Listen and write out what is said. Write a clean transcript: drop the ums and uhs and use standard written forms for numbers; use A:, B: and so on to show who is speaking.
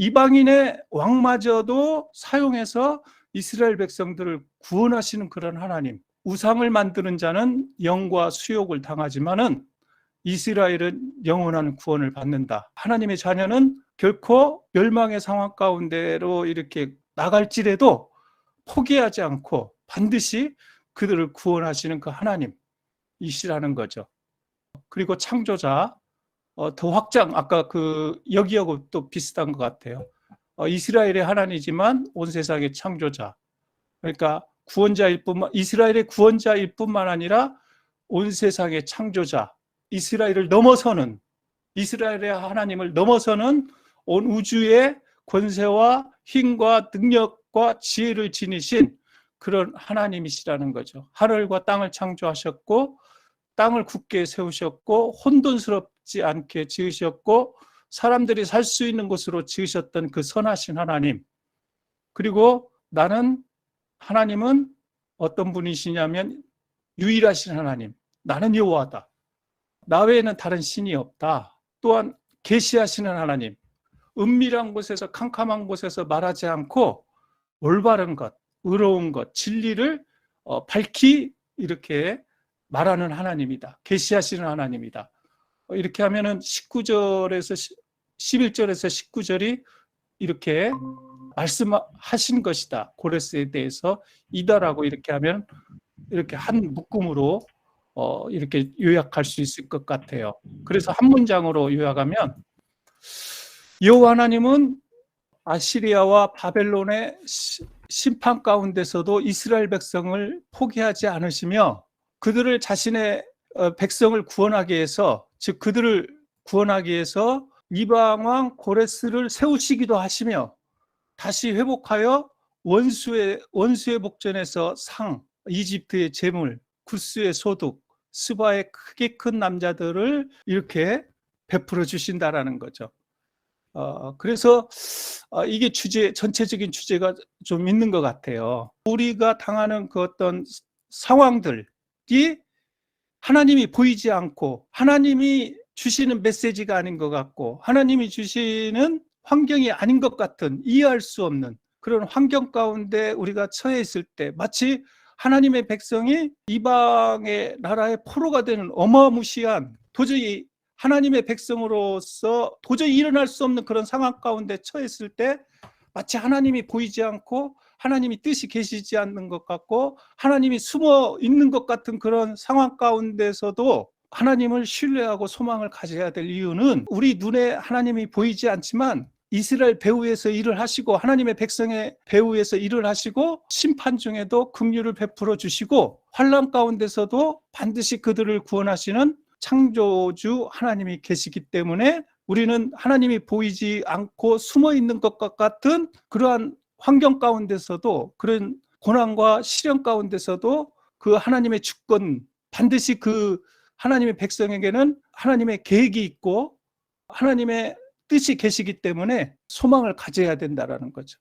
A: 이방인의 왕마저도 사용해서 이스라엘 백성들을 구원하시는 그런 하나님. 우상을 만드는 자는 영과 수욕을 당하지만은 이스라엘은 영원한 구원을 받는다. 하나님의 자녀는 결코 멸망의 상황 가운데로 이렇게 나갈지라도 포기하지 않고 반드시 그들을 구원하시는 그 하나님이시라는 거죠. 그리고 창조자, 더 확장, 아까 여기하고 또 비슷한 것 같아요. 이스라엘의 하나님이지만 온 세상의 창조자. 그러니까 이스라엘의 구원자일 뿐만 아니라 온 세상의 창조자, 이스라엘의 하나님을 넘어서는 온 우주의 권세와 힘과 능력과 지혜를 지니신 그런 하나님이시라는 거죠. 하늘과 땅을 창조하셨고 땅을 굳게 세우셨고 혼돈스럽지 않게 지으셨고 사람들이 살 수 있는 곳으로 지으셨던 그 선하신 하나님. 그리고 하나님은 어떤 분이시냐면 유일하신 하나님. 나는 여호와다. 나 외에는 다른 신이 없다. 또한 계시하시는 하나님. 은밀한 곳에서 캄캄한 곳에서 말하지 않고 올바른 것, 의로운 것, 진리를 밝히 이렇게 말하는 하나님이다. 계시하시는 하나님이다. 이렇게 하면은 11절에서 19절이 이렇게 말씀하신 것이다. 고레스에 대해서 이다라고 이렇게 하면 이렇게 한 묶음으로 이렇게 요약할 수 있을 것 같아요. 그래서 한 문장으로 요약하면 여호와 하나님은 아시리아와 바벨론의 심판 가운데서도 이스라엘 백성을 포기하지 않으시며 그들을 자신의 백성을 구원하기 위해서, 즉 그들을 구원하기 위해서 이방 왕 고레스를 세우시기도 하시며 다시 회복하여 원수의 복전에서 이집트의 재물, 구스의 소득, 스바의 크게 큰 남자들을 이렇게 베풀어 주신다라는 거죠. 그래서 이게 전체적인 주제가 좀 있는 것 같아요. 우리가 당하는 그 어떤 상황들이 하나님이 보이지 않고 하나님이 주시는 메시지가 아닌 것 같고 하나님이 주시는 환경이 아닌 것 같은, 이해할 수 없는 그런 환경 가운데 우리가 처해 있을 때 마치 하나님의 백성이 이방의 나라의 포로가 되는 어마무시한, 도저히 하나님의 백성으로서 도저히 일어날 수 없는 그런 상황 가운데 처했을 때 마치 하나님이 보이지 않고 하나님이 뜻이 계시지 않는 것 같고 하나님이 숨어 있는 것 같은 그런 상황 가운데서도 하나님을 신뢰하고 소망을 가져야 될 이유는 우리 눈에 하나님이 보이지 않지만 이스라엘 배후에서 일을 하시고 하나님의 백성의 배후에서 일을 하시고 심판 중에도 긍휼을 베풀어 주시고 환난 가운데서도 반드시 그들을 구원하시는 창조주 하나님이 계시기 때문에 우리는 하나님이 보이지 않고 숨어 있는 것과 같은 그러한 환경 가운데서도, 그런 고난과 시련 가운데서도 그 하나님의 주권, 반드시 그 하나님의 백성에게는 하나님의 계획이 있고 하나님의 뜻이 계시기 때문에 소망을 가져야 된다는 거죠.